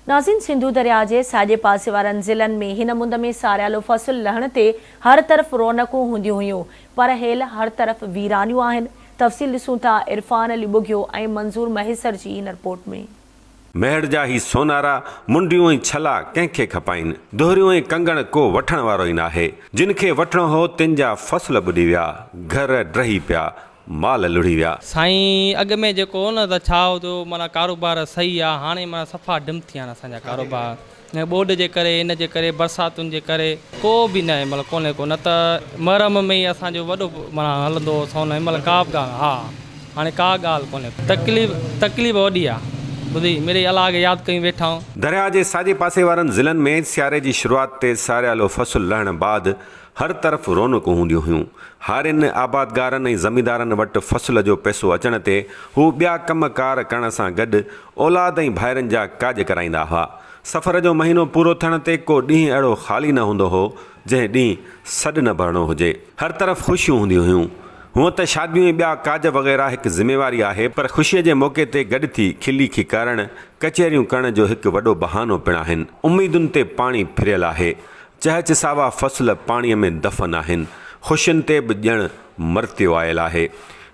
नाज़रीन, सिंधु दरिया के साॼे पासे वारनि ज़िलनि में हिन मुंद में सारियालो फसल लहण ते हर तरफ़ रौनकूं हूंदियूं हुयूं, पर हेल हर तरफ़ वीरानियूं आहिनि। तफ़सील ॾिसूं था इरफान अली बुगियो ऐं मंज़ूर महेसर जी इन रिपोर्ट में। मेहड़ जा ही सोनारा मुंडियूं ऐं छला कंहिंखे खपाइनि, दोहरियूं ऐं कंगण को वठण वारो ई नाहे। जिन खे वठणो हो तिन जा फसल ॿुॾी विया, घर ड्रही पिया, माल लुढ़ी विया। साईं अॻ में जेको न त छा हो माना कारोबार सही आहे, हाणे माना सफ़ा डिम थी विया आहिनि असांजा कारोबार। ॿोॾ जे करे, इन जे करे, बरसातुनि जे करे को बि न मतिलबु कोन्हे को, न त महरम में ई असांजो वॾो माना हलंदो हो सोन, हिन महिल का बि ॻाल्हि, हा हाणे का ॻाल्हि कोन्हे। तकलीफ़ वॾी आहे, ॿुधी मेरे अलाह खे यादि कयूं वेठा आहियूं। दरिया जे साॼे पासे वारनि ज़िलनि में सियारे जी शुरूआति ते सारियालो फसल लहण बाद हर तरफ़ रौनकूं हूंदियूं हुयूं। हारियुनि आबादगारनि ऐं ज़मींदारनि वटि फसल जो पैसो अचण ते हू ॿिया कमकार करण सां गॾु औलाद ऐं भाइरनि जा काज कराईंदा हुआ। सफ़र जो महीनो पूरो थियण ते को ॾींहुं अहिड़ो ख़ाली न हूंदो हो जंहिं ॾींहुं सॾु न भरणो हुजे। हर तरफ़ ख़ुशियूं हूंदियूं हुयूं। हूअं त शादियूं ऐं ॿिया काज वग़ैरह हिकु ज़िम्मेवारी आहे, पर ख़ुशीअ जे मौक़े ते गॾु थी खिली खिकारण, कचहरियूं करण जो हिकु वॾो बहानो पिणु आहिनि। उमेदुनि ते पाणी फिरियल आहे, चहचसावा फसल पाणीअ में दफ़न आहिनि, ख़ुशियुनि ते बि ॼण मरतियो आयल आहे।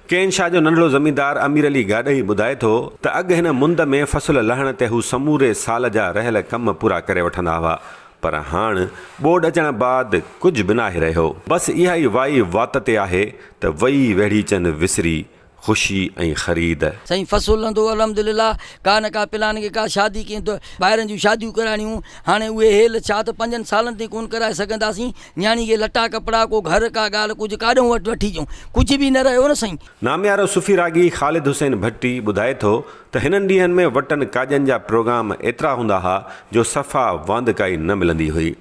केनशाह जो नंढड़ो ज़मींदार अमीर अली गाॾई ॿुधाए थो त अॻु हिन मुंद में फसल लहण ते हू समूरे साल जा रहियल कम पूरा करे वठंदा हुआ, पर हाणे ॿोॾ अचण बाद कुझु बि नाहे रहियो। बसि इहा ई वाई वात ते आहे त वई वेड़ी चंद विसरी ख़ुशी ऐं ख़रीद। साईं फसल लहंदो अल्हम्दुलिल्लाह, का न का प्लान के का शादी कयूं त ॿाहिरनि जूं शादियूं कराइणियूं, हाणे उहे हेल छा त 5 सालनि ते कोन कराए सघंदासीं। न्याणी खे लटा कपिड़ा को घर का ॻाल्हि कुझु काॾों वटि वठी अचूं, कुझु बि न रहियो न साईं। नामियारो सुफ़ी रागी ख़ालिद हुसैन भट्टी ॿुधाए थो त हिननि ॾींहंनि में वटनि काजनि जा प्रोग्राम एतिरा हूंदा हुआ जो सफ़ा वांदकाई न मिलंदी हुई,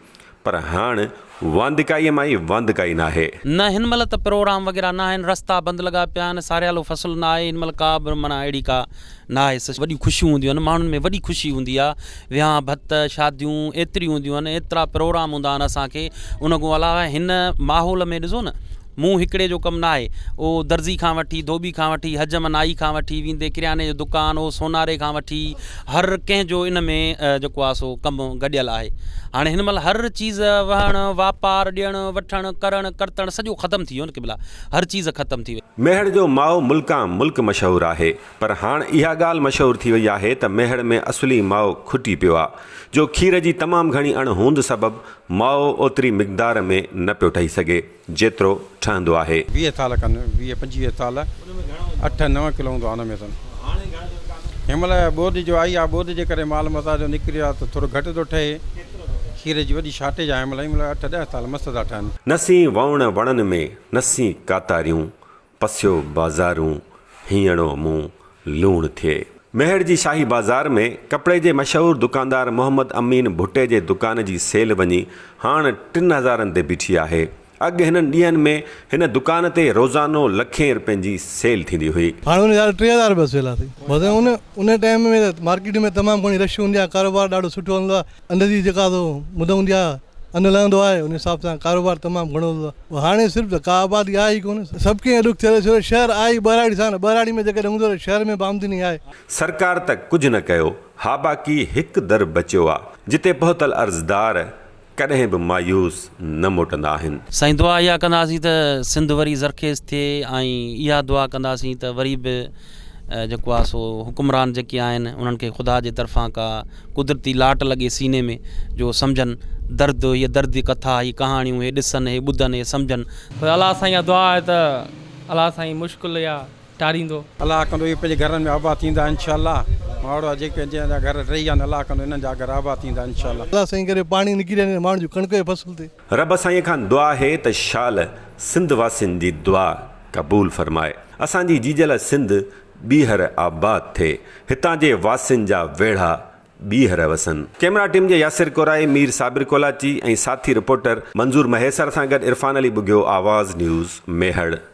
पर हाणे वांदिकाईअ मां ई वांदिकाई न आहे। न हिन महिल त प्रोग्राम वग़ैरह न आहिनि, रस्ता बंदि लॻा पिया आहिनि, सारियालो फसल न आहे हिन महिल, का बि माना अहिड़ी का न आहे। वॾियूं ख़ुशियूं हूंदियूं आहिनि, माण्हुनि में वॾी ख़ुशी हूंदी आहे। विहांउ भत शादियूं एतिरियूं हूंदियूं आहिनि, एतिरा प्रोग्राम हूंदा आहिनि असांखे। उन खां अलावा हिन माहौल में ॾिसो न, मूं हिकिड़े जो कमु न आहे, उहो दर्ज़ी खां वठी, धोबी खां वठी, हज मनाई खां वठी, वेंदे किरियाने जो दुकान, उहो सोनारे खां वठी, हर कंहिंजो इन में जेको आहे सो कमु गॾियल आहे। हाणे हिन महिल हर चीज़ वहणु, वापारु, ॾियणु वठणु, करणु करतणु सॼो ख़तमु थी वियो न, केमहिल हर चीज़ ख़तमु थी वई। मेहड़ जो माओ मुल्का मुल्क मशहूरु आहे, पर हाणे इहा ॻाल्हि मशहूरु थी वई आहे त मेहड़ में असली माओ खुटी पियो आहे, जो खीर जी तमामु घणी अणहूंद सबबु माओ ओतिरी मिक़दार में न पियो ठही सघे जेतिरो ठहंदो आहे। 20 साल कनि, 20-25 साल 8-9 किलो हूंदो आहे हुन में त। हिन महिल ॿोॾ जो आई आहे, ॿोॾ जे करे माल मता जो निकिरियो आहे त थोरो घटि थो ठहे। खीर जी वॾी शार्टेज आहे, हिन महिल 8-10 साल मस्तु था ठहनि। नसी वण वणनि में नसी कातारियूं, पसियो बाज़ारूं, हीअणो मुंहुं लूण थिए। मेहड़ जी शाही बाज़ार में कपिड़े जे मशहूरु दुकानदार मोहम्मद अमीन भुट्टे जे दुकान जी सेल वञी हाणे 3000 ते बीठी आहे। अॻु हिननि ॾींहंनि में हिन दुकान ते रोज़ानो लखें रुपयनि जी सेल थींदी हुई। हाणे उन 3000 रुपया सेल आहे। बसि उन टाइम में मार्केट में तमामु घणी रश हूंदी आहे, कारोबार ॾाढो सुठो हलंदो आहे। अंदर जी जेका मुद हूंदी आहे, अन्न लहंदो आहे, उन हिसाब सां कारोबार तमामु घणो हूंदो आहे। हाणे सिर्फ़ु का आबादी आहे ई कोन, सभु कीअं ॾुख थियल छो शहर आहे ॿराड़ी सां, ॿराड़ी में जेकॾहिं हूंदो शहर में आमदनी आहे। सरकार त कुझु न कयो, हा बाक़ी हिकु दर बचियो आहे जिते पहुतल अर्ज़दार कॾहिं बि मायूस न मोटंदा आहिनि। साईं दुआ इहा कंदासीं त सिंध वरी ज़रखेज़ थिए, ऐं इहा दुआ कंदासीं त वरी बि जेको आहे सो हुकुमरान जेके आहिनि उन्हनि खे ख़ुदा जे तरफ़ां का कुदरती लाट लॻे सीने में, जो सम्झनि दर्द, हीअ दर्द कथा, हीअ कहाणियूं, हे ॾिसनि, हे ॿुधनि, हे सम्झनि। पर अलाह साईं इहा दुआ आहे त अलाह साईं मुश्किल या टारींदो, अलाह कंदो इहे पंहिंजे घरनि में आबाद थींदा इंशाअल्लाह। माण्हू जेके जंहिंजा घर रही आहिनि, अलाह कंदो इन्हनि जा घर आबाद थींदा इंशाअल्लाह। अलाह साईं करे पाणी निकिरी वञे माण्हू जी कणिक जी फसल ते। रब साईं खां दुआ आहे त शाल सिंध वासियुनि जी दुआ क़बूल फरमाए, असांजी जीजल सिंध ॿीहर आबाद थिए, हितां जे वासियुनि जा वेढ़ा ॿीहर वसनि। कैमरा टीम जे यासिर कोराई, मीर साबिर कोलाची ऐं साथी रिपोर्टर मंज़ूर महेसर सां गॾु इरफान अली बुगियो, आवाज़ न्यूज़, मेहड़।